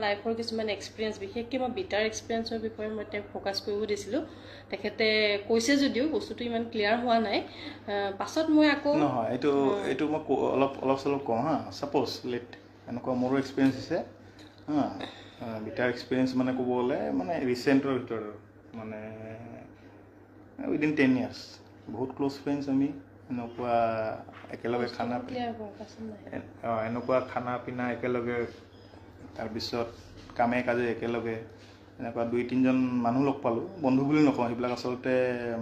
লাইফৰ কিছুমান এক্সপিৰিয়েঞ্চ বিশেষকৈ মই বিটাৰ এক্সপিৰিয়েঞ্চৰ বিষয়ে মই তেওঁক ফ'কাছ কৰিব দিছিলোঁ তেখেতে কৈছে যদিও বস্তুটো ইমান ক্লিয়াৰ হোৱা নাই পাছত মই আকৌ নহয় এইটো মই অলপ চলপ কওঁ হা ছাপ'জ লেট এনেকুৱা মোৰো এক্সপিৰিয়েঞ্চ হৈছে হা বিটাৰ এক্সপিৰিয়েঞ্চ মানে ক'ব গ'লে মানে ৰিচেণ্টৰ ভিতৰত মানে উইদিন 10 years বহুত ক্ল'জ ফ্ৰেণ্ডছ আমি এনেকুৱা একেলগে খানা পিনা একেলগে তাৰপিছত কামে কাজে একেলগে এনেকুৱা 2-3জন মানুহ লগ পালোঁ বন্ধু বুলি নকওঁ সেইবিলাক আচলতে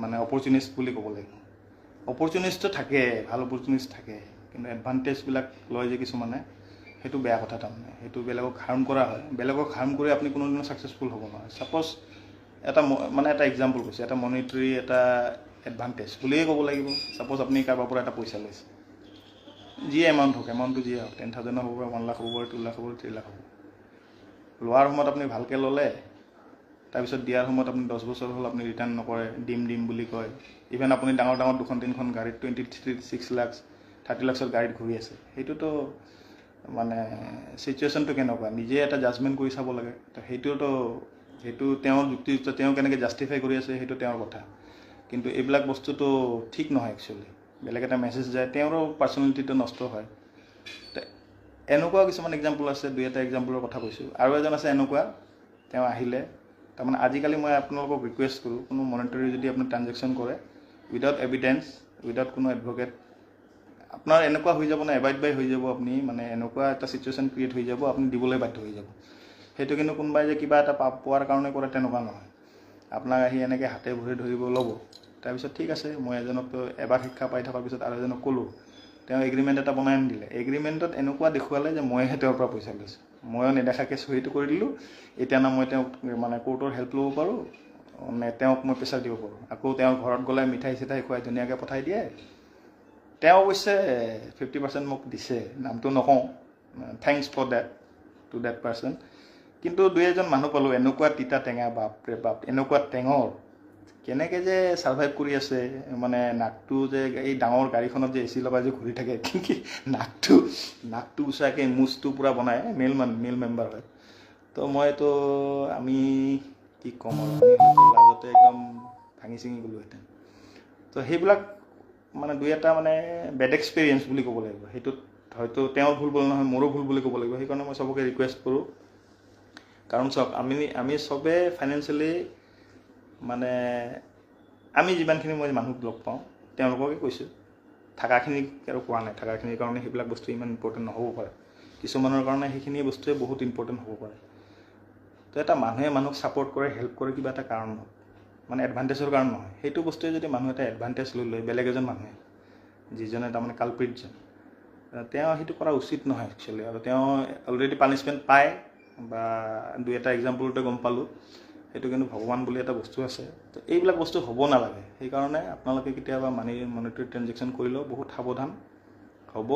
মানে অপৰচুনিষ্ট বুলি ক'ব লাগিব অপৰচুনিষ্টটো থাকে ভাল অপৰচুনিষ্ট থাকে কিন্তু এডভান্টেজবিলাক লয় যে কিছুমানে সেইটো বেয়া কথা তাৰমানে সেইটো বেলেগক হাৰ্ম কৰা হয় বেলেগক হাৰ্ম কৰি আপুনি কোনোদিনো ছাকচেছফুল হ'ব নোৱাৰে ছাপ'জ এটা এক্সাম্পল কৈছে এটা মনিটৰী এটা এডভান্টেজ বুলিয়ে ক'ব লাগিব ছাপ'জ আপুনি কাৰোবাৰ পৰা এটা পইচা লৈছে যি এমাউণ্ট হওক এমাউণ্টটো যি হওক 10,000 হ'ব পাৰে 1 লাখ হ'ব পাৰে 2 লাখ হ'ব পাৰে 3 লাখ হ'ব লোৱাৰ সময়ত আপুনি ভালকৈ ল'লে তাৰপিছত দিয়াৰ সময়ত আপুনি 10 বছৰ হ'ল আপুনি ৰিটাৰ্ণ নকৰে দিম বুলি কয় ইভেন আপুনি ডাঙৰ 2-3খন গাড়ীত 26 লাখ 30 লাখৰ গাড়ীত ঘূৰি আছে সেইটোতো মানে চিটুৱেশ্যনটো কেনেকুৱা নিজে এটা জাজমেণ্ট কৰি চাব লাগে তো সেইটো তেওঁৰ যুক্তিযুক্ত তেওঁ কেনেকৈ জাষ্টিফাই কৰি আছে সেইটো তেওঁৰ কথা কিন্তু এইবিলাক বস্তুটো ঠিক নহয় একচুৱেলি বেলেগ এটা মেছেজ যায় তেওঁৰো পাৰ্চনেলিটিটো নষ্ট হয় এনেকুৱা কিছুমান এক্সাম্পল আছে 2-এটা এক্সাম্পলৰ কথা কৈছোঁ আৰু এজন আছে এনেকুৱা তেওঁ আহিলে তাৰমানে আজিকালি মই আপোনালোকক ৰিকুৱেষ্ট কৰোঁ কোনো মনিটৰী যদি আপুনি ট্ৰানজেকশ্যন কৰে উইদাউট এভিডেঞ্চ উইদাউট কোনো এডভকেট আপোনাৰ এনেকুৱা হৈ যাব না এবাইড বাই হৈ যাব আপুনি মানে এনেকুৱা এটা চিটুৱেশ্যন ক্ৰিয়েট হৈ যাব আপুনি দিবলৈ বাধ্য হৈ যাব সেইটো কিন্তু কোনোবাই যে কিবা এটা পোৱাৰ কাৰণে কৰে তেনেকুৱা নহয় আপোনাক আহি এনেকৈ হাতে ভৰি ধৰিব ল'ব তাৰপিছত ঠিক আছে মই এজনকতো এবাৰ শিক্ষা পাই থকাৰ পিছত আৰু এজনক ক'লোঁ তেওঁ এগ্ৰিমেণ্ট এটা বনাই আনি দিলে এগ্ৰিমেণ্টত এনেকুৱা দেখুৱালে যে মইহে তেওঁৰ পৰা পইচা লৈছোঁ ময়ো নেদেখাকৈ চহীটো কৰি দিলোঁ এতিয়া না মই তেওঁক মানে কোৰ্টৰ হেল্প ল'ব পাৰোঁ নে তেওঁক মই প্ৰেছাৰ দিব পাৰোঁ আকৌ তেওঁৰ ঘৰত গ'লে মিঠাই চিঠাই খুৱাই ধুনীয়াকৈ পঠাই দিয়ে তেওঁ অৱশ্যে 50% মোক দিছে নামটো নকওঁ thanks for to date person কিন্তু 2-এজন মানুহ পালোঁ এনেকুৱা তিতা টেঙা বাপৰে বাপ এনেকুৱা টেঙৰ কেনেকৈ যে ছাৰ্ভাইভ কৰি আছে মানে নাকটো যে এই ডাঙৰ গাড়ীখনত যে এচি লগাই যে ঘূৰি থাকে কি নাকটো উচাকৈ মুজটো পূৰা বনাই মেল মেম্বাৰ হয় তো মইতো আমি কি ক'ম আৰু আমি লাজতে একদম ভাঙি চিঙি গ'লোহেঁতেন তো সেইবিলাক মানে 2-এটা মানে বেড এক্সপিৰিয়েঞ্চ বুলি ক'ব লাগিব সেইটোত হয়তো তেওঁৰ ভুল বুলি নহয় মোৰো ভুল বুলি ক'ব লাগিব সেইকাৰণে মই চবকে ৰিকুৱেষ্ট কৰোঁ কাৰণ চাওক আমি চবে ফাইনেন্সিয়েলি মানে আমি যিমানখিনি মই মানুহক লগ পাওঁ তেওঁলোককে কৈছোঁ থাকাখিনিক আৰু কোৱা নাই থাকাখিনিৰ কাৰণে সেইবিলাক বস্তু ইমান ইম্পৰ্টেণ্ট নহ'ব পাৰে কিছুমানৰ কাৰণে সেইখিনি বস্তুৱে বহুত ইম্পৰ্টেণ্ট হ'ব পাৰে তো এটা মানুহে মানুহক ছাপৰ্ট কৰে হেল্প কৰে কিবা এটা কাৰণ মানে এডভান্টেজৰ কাৰণ নহয় সেইটো বস্তুৱে যদি মানুহ এটা এডভান্টেজ লৈ লয় বেলেগ এজন মানুহে যিজনে তাৰমানে কালপ্ৰিটজন তেওঁ সেইটো কৰা উচিত নহয় একচুৱেলি আৰু তেওঁ অলৰেডি পানিছমেণ্ট পায় বা 2-এটা এক্সাম্পলতে গম পালোঁ সেইটো কিন্তু ভগৱান বুলি এটা বস্তু আছে তো এইবিলাক বস্তু হ'ব নালাগে সেইকাৰণে আপোনালোকে কেতিয়াবা মনিটৰী ট্ৰানজেকশ্যন কৰিলেও বহুত সাৱধান হ'ব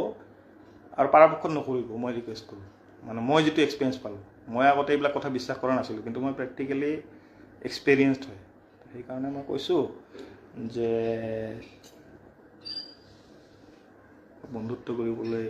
আৰু পৰাপক্ষত নকৰিব মই ৰিকুৱেষ্ট কৰোঁ মানে মই যিটো এক্সপিৰিয়েঞ্চ পালোঁ মই আগতে এইবিলাক কথা বিশ্বাস কৰা নাছিলোঁ কিন্তু মই প্ৰেক্টিকেলি এক্সপিৰিয়েঞ্চড হয় সেইকাৰণে মই কৈছোঁ যে বন্ধুত্ব কৰিবলৈ